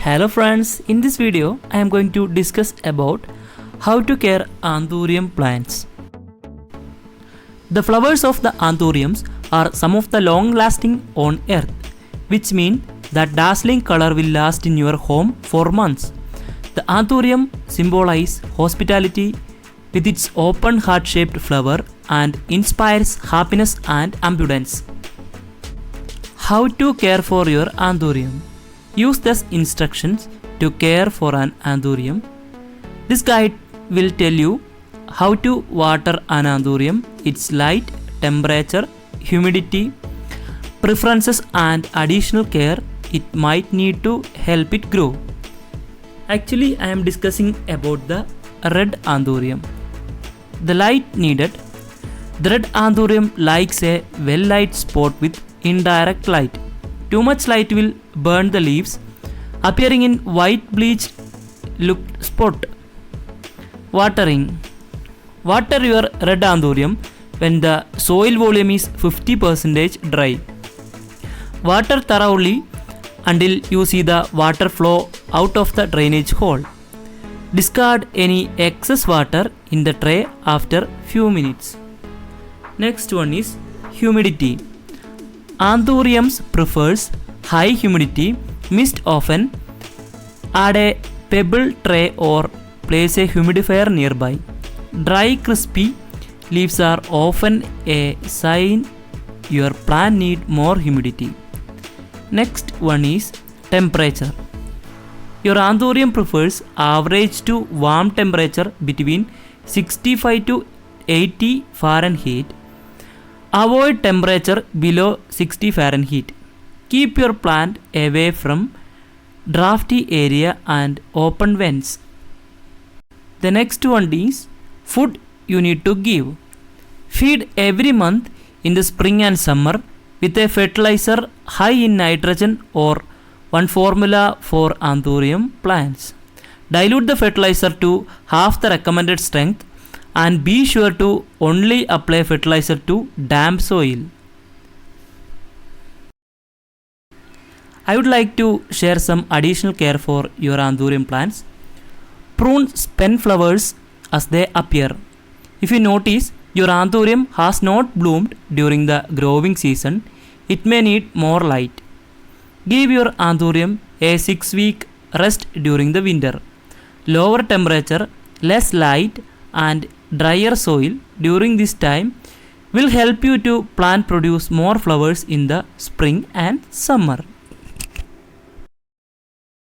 Hello friends, in this video I am going to discuss about how to care anthurium plants. The flowers of the anthuriums are some of the long lasting on earth, which means that dazzling color will last in your home for months. The anthurium symbolizes hospitality with its open heart shaped flower and inspires happiness and abundance. How to care for your anthurium? Use these instructions to care for an anthurium. This guide will tell you how to water an anthurium, its light, temperature, humidity, preferences and additional care it might need to help it grow. Actually, I am discussing about the red anthurium. The light needed. The red anthurium likes a well-lit spot with indirect light. Too much light will burn the leaves, appearing in white bleached looked spot. Watering. Water your red anthurium when the soil volume is 50% dry. Water thoroughly until you see the water flow out of the drainage hole. Discard any excess water in the tray after few minutes. Next one is humidity. Anthuriums prefers high humidity. Mist often. Add a pebble tray or place a humidifier nearby. Dry crispy leaves are often a sign your plant need more humidity. Next one is temperature. Your anthurium prefers average to warm temperature between 65 to 80 Fahrenheit. Avoid temperature below 60 Fahrenheit. Keep your plant away from drafty area and open vents. The next one is food you need to give. Feed every month in the spring and summer with a fertilizer high in nitrogen or one formula for anthurium plants. Dilute the fertilizer to half the recommended strength and be sure to only apply fertilizer to damp soil. I would like to share some additional care for your anthurium plants. Prune spent flowers as they appear. If you notice your anthurium has not bloomed during the growing season, it may need more light. Give your anthurium a 6-week rest during the winter. Lower temperature, less light and drier soil during this time will help you to plant produce more flowers in the spring and summer.